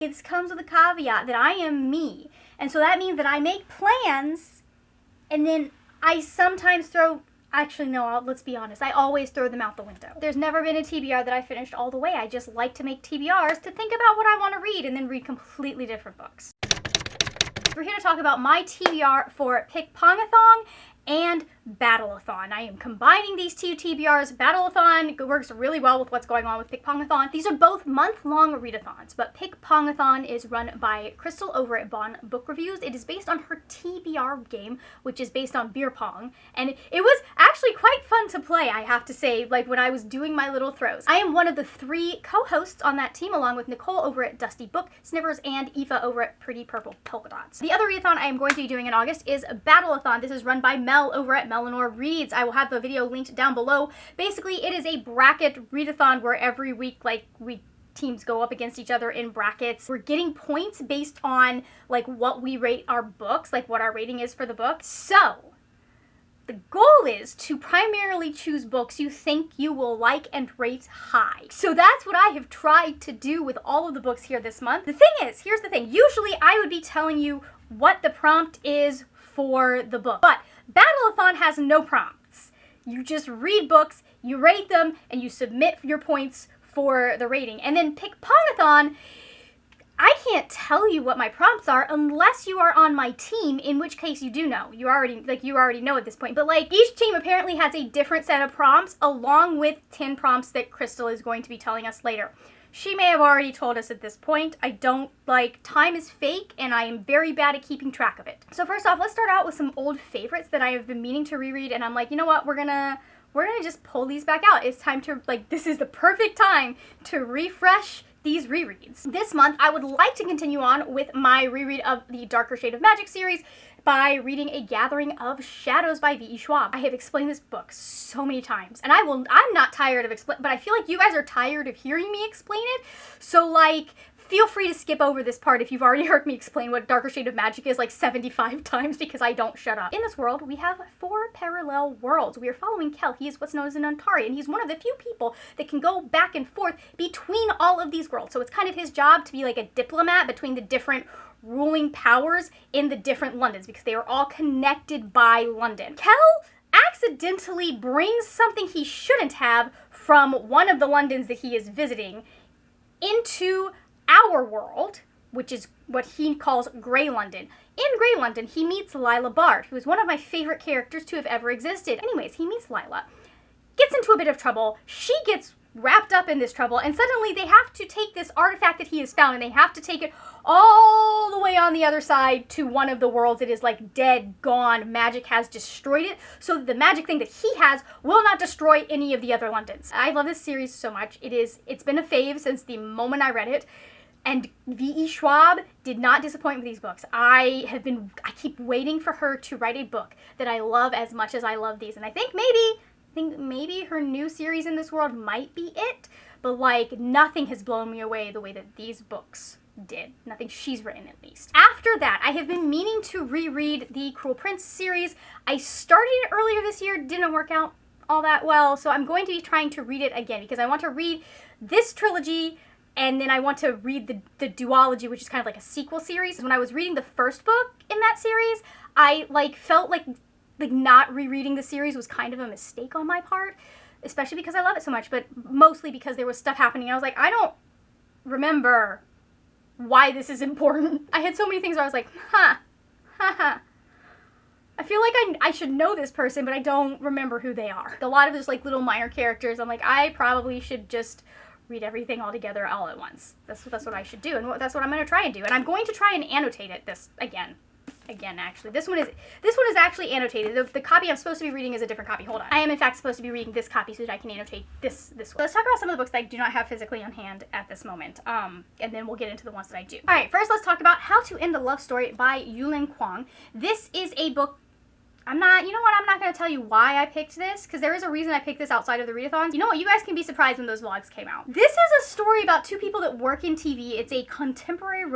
It comes with a caveat that I am me. And so that means that I make plans and then I sometimes throw, actually no, let's be honest, I always throw them out the window. There's never been a TBR that I finished all the way. I just like to make TBRs to think about what I want to read and then read completely different books. We're here to talk about my TBR for PickPongAthon and BattleAthon. I am combining these two TBRs. BattleAthon works really well with what's going on with PickPongAthon. These are both month-long readathons, but PickPongAthon is run by Crystal over at Bon Book Reviews. It is based on her TBR game, which is based on beer pong, and it was actually quite fun to play, I have to say, like when I was doing my little throws. I am one of the 3 co-hosts on that team, along with Nicole over at Dusty Book Snippers and Aoife over at Pretty Purple Polka Dots. The other readathon I am going to be doing in August is BattleAthon. This is run by Mel over at Melanor Reads. I will have the video linked down below. Basically, it is a bracket readathon where every week, teams go up against each other in brackets. We're getting points based on, what we rate our books, what our rating is for the book. So, the goal is to primarily choose books you think you will like and rate high. So that's what I have tried to do with all of the books here this month. The thing is, here's the thing. Usually, I would be telling you what the prompt is for the book. But BattleAthon has no prompts. You just read books, you rate them, and you submit your points for the rating. And then PickPongAthon, I can't tell you what my prompts are unless you are on my team, in which case you do know. You already know at this point. But each team apparently has a different set of prompts along with 10 prompts that Crystal is going to be telling us later. She may have already told us at this point. I don't, time is fake, and I am very bad at keeping track of it. So first off, let's start out with some old favorites that I have been meaning to reread, and I'm like, you know what, we're gonna just pull these back out. It's time to, this is the perfect time to refresh these rereads. This month, I would like to continue on with my reread of the Darker Shade of Magic series by reading A Gathering of Shadows by V.E. Schwab. I have explained this book so many times, and I'm not tired of explaining, but I feel like you guys are tired of hearing me explain it, so feel free to skip over this part if you've already heard me explain what Darker Shade of Magic is 75 times, because I don't shut up. In this world, we have 4 parallel worlds. We are following Kel. He is what's known as an Antari, and he's one of the few people that can go back and forth between all of these worlds. So it's kind of his job to be like a diplomat between the different ruling powers in the different Londons, because they are all connected by London. Kel accidentally brings something he shouldn't have from one of the Londons that he is visiting into our world, which is what he calls Grey London. In Grey London, he meets Lila Bard, who is one of my favorite characters to have ever existed. Anyways, he meets Lila, gets into a bit of trouble, she gets wrapped up in this trouble, and suddenly they have to take this artifact that he has found, and they have to take it all the way on the other side to one of the worlds that is dead, gone. Magic has destroyed it, so that the magic thing that he has will not destroy any of the other Londons. I love this series so much. It's been a fave since the moment I read it. And V.E. Schwab did not disappoint with these books. I keep waiting for her to write a book that I love as much as I love these. And I think maybe her new series in this world might be it. But nothing has blown me away the way that these books did. Nothing she's written, at least. After that, I have been meaning to reread the Cruel Prince series. I started it earlier this year, didn't work out all that well. So I'm going to be trying to read it again, because I want to read this trilogy, and then I want to read the duology, which is kind of a sequel series. When I was reading the first book in that series, I felt like not rereading the series was kind of a mistake on my part, especially because I love it so much, but mostly because there was stuff happening. I was like, I don't remember why this is important. I had so many things where I was like, I feel like I should know this person, but I don't remember who they are. A lot of just little minor characters. I'm like, I probably should just read everything all together all at once. That's what I should do, and that's what I'm going to try and do. And I'm going to try and annotate it actually. This one is actually annotated. The copy I'm supposed to be reading is a different copy. Hold on. I am in fact supposed to be reading this copy so that I can annotate this one. Let's talk about some of the books that I do not have physically on hand at this moment. And then we'll get into the ones that I do. All right, first let's talk about How to End a Love Story by Yulin Kwang. This is a book. I'm not going to tell you why I picked this, because there is a reason I picked this outside of the readathons. You know what? You guys can be surprised when those vlogs came out. This is a story about 2 people that work in TV. It's a contemporary,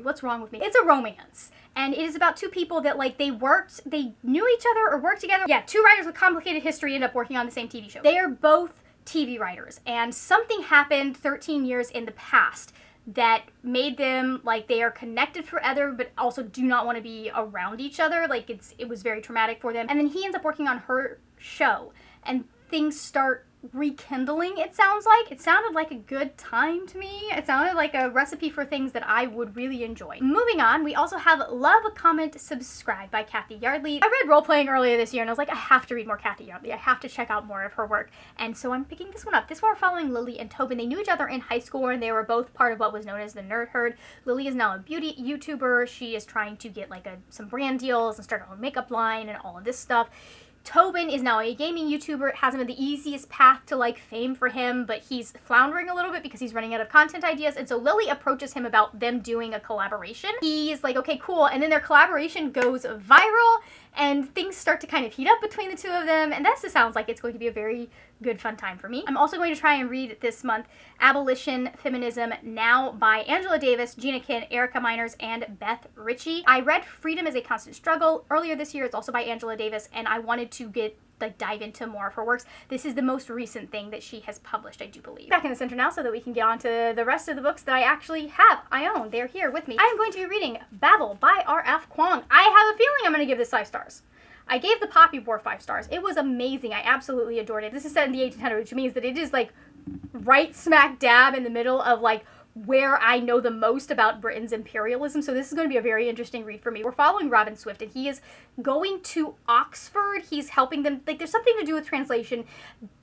what's wrong with me? It's a romance. And it is about 2 people that, they knew each other or worked together. Yeah, 2 writers with complicated history end up working on the same TV show. They are both TV writers, and something happened 13 years in the past that made them like they are connected forever but also do not want to be around each other. Like it was very traumatic for them. And then he ends up working on her show and things start rekindling, it sounds like. It sounded like a good time to me. It sounded like a recipe for things that I would really enjoy. Moving on, we also have Love, Comment, Subscribe by Kathy Yardley. I read Role-Playing earlier this year and I was like, I have to read more Kathy Yardley. I have to check out more of her work. And so I'm picking this one up. This one we're following Lily and Tobin. They knew each other in high school and they were both part of what was known as the Nerd Herd. Lily is now a beauty YouTuber. She is trying to get like some brand deals and start her own makeup line and all of this stuff. Tobin is now a gaming YouTuber. It hasn't been the easiest path to like fame for him, but he's floundering a little bit because he's running out of content ideas. And so Lily approaches him about them doing a collaboration. He's like, okay, cool. And then their collaboration goes viral and things start to kind of heat up between the two of them. And that just sounds like it's going to be a very good fun time for me. I'm also going to try and read this month Abolition Feminism Now by Angela Davis, Gina Kin, Erica Miners, and Beth Ritchie. I read Freedom is a Constant Struggle earlier this year. It's also by Angela Davis, and I wanted to dive into more of her works. This is the most recent thing that she has published, I do believe. Back in the center now so that we can get on to the rest of the books that I own. They're here with me. I am going to be reading Babel by R.F. Kuang. I have a feeling I'm going to give this 5 stars. I gave The Poppy War 5 stars. It was amazing. I absolutely adored it. This is set in the 1800s, which means that it is like right smack dab in the middle of like where I know the most about Britain's imperialism. So this is going to be a very interesting read for me. We're following Robin Swift and he is going to Oxford. He's helping them. Like there's something to do with translation.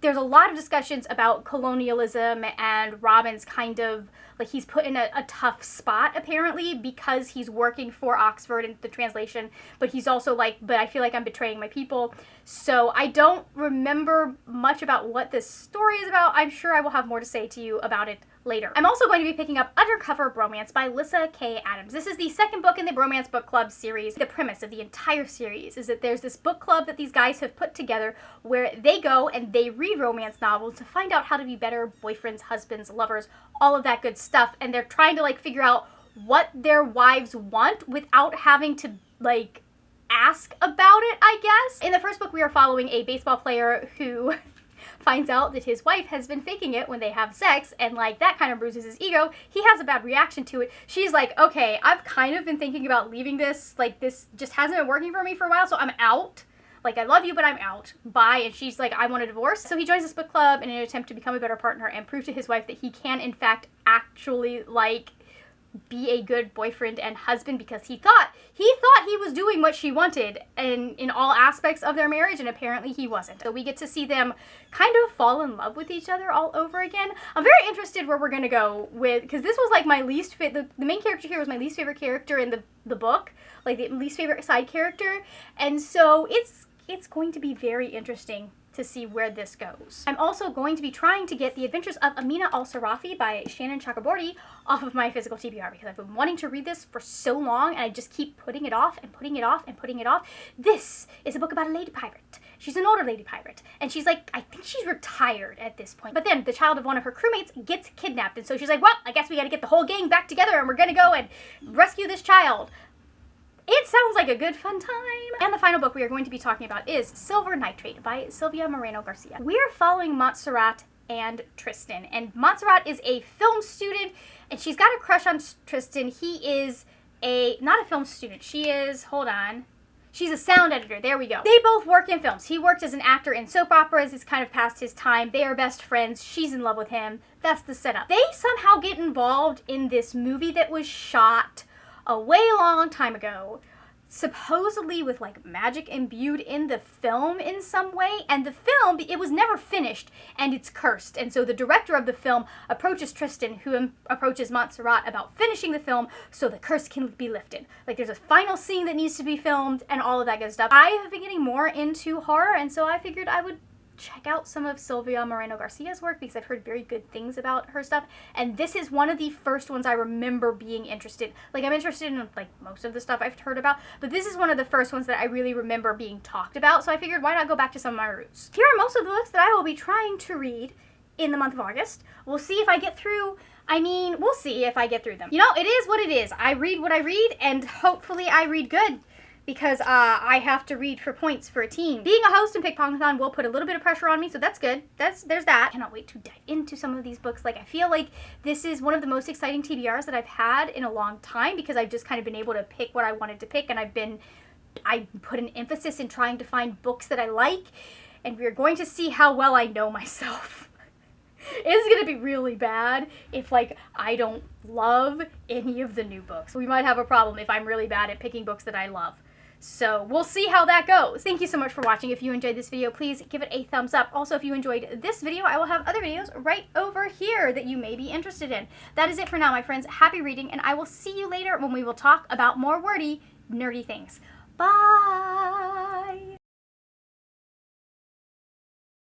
There's a lot of discussions about colonialism and Robin's kind of like he's put in a tough spot apparently because he's working for Oxford in the translation, but he's also like, but I feel like I'm betraying my people. So I don't remember much about what this story is about. I'm sure I will have more to say to you about it later. I'm also going to be picking up Undercover Bromance by Lyssa K. Adams. This is the second book in the Bromance Book Club series. The premise of the entire series is that there's this book club that these guys have put together where they go and they read romance novels to find out how to be better boyfriends, husbands, lovers, all of that good stuff. And they're trying to like figure out what their wives want without having to like ask about it, I guess. In the first book, we are following a baseball player who finds out that his wife has been faking it when they have sex, and like that kind of bruises his ego. He has a bad reaction to it. She's like, okay, I've kind of been thinking about leaving this. Like this just hasn't been working for me for a while, so I'm out. Like, I love you, but I'm out. Bye. And she's like, I want a divorce. So he joins this book club in an attempt to become a better partner and prove to his wife that he can, in fact, actually, like, be a good boyfriend and husband, because he thought he was doing what she wanted in all aspects of their marriage, and apparently he wasn't. So we get to see them kind of fall in love with each other all over again. I'm very interested where we're gonna go with, because this was like my least favorite, the main character here was my least favorite character in the book, like the least favorite side character, and so it's going to be very interesting to see where this goes. I'm also going to be trying to get The Adventures of Amina Al-Sarafi by Shannon Chakraborty off of my physical TBR, because I've been wanting to read this for so long and I just keep putting it off and putting it off and putting it off. This is a book about a lady pirate. She's an older lady pirate, and she's like, I think she's retired at this point. But then the child of one of her crewmates gets kidnapped, and so she's like, well, I guess we gotta get the whole gang back together and we're gonna go and rescue this child. It sounds like a good fun time. And the final book we are going to be talking about is Silver Nitrate by Silvia Moreno Garcia. We are following Montserrat and Tristan. And Montserrat is a film student, and she's got a crush on Tristan. He is not a film student. She is, hold on. She's a sound editor. There we go. They both work in films. He worked as an actor in soap operas. It's kind of past his time. They are best friends. She's in love with him. That's the setup. They somehow get involved in this movie that was shot a way long time ago, supposedly with like magic imbued in the film in some way, and the film, it was never finished and it's cursed, and so the director of the film approaches Tristan, who approaches Montserrat about finishing the film so the curse can be lifted. Like there's a final scene that needs to be filmed and all of that good stuff. I have been getting more into horror, and so I figured I would check out some of Silvia Moreno Garcia's work because I've heard very good things about her stuff, and this is one of the first ones I remember being interested. Like, I'm interested in like most of the stuff I've heard about, but this is one of the first ones that I really remember being talked about, so I figured why not go back to some of my roots. Here are most of the books that I will be trying to read in the month of August. We'll see if I get through, we'll see if I get through them. You know, it is what it is. I read what I read, and hopefully I read good. because I have to read for points for a team. Being a host in PickPongAthon will put a little bit of pressure on me, so that's good. There's that. I cannot wait to dive into some of these books. Like, I feel like this is one of the most exciting TBRs that I've had in a long time, because I've just kind of been able to pick what I wanted to pick, and I put an emphasis in trying to find books that I like, and we're going to see how well I know myself. It's going to be really bad if, like, I don't love any of the new books. We might have a problem if I'm really bad at picking books that I love. So we'll see how that goes. Thank you so much for watching. If you enjoyed this video, please give it a thumbs up. Also, if you enjoyed this video, I will have other videos right over here that you may be interested in. That is it for now, my friends. Happy reading, and I will see you later when we will talk about more wordy, nerdy things. Bye!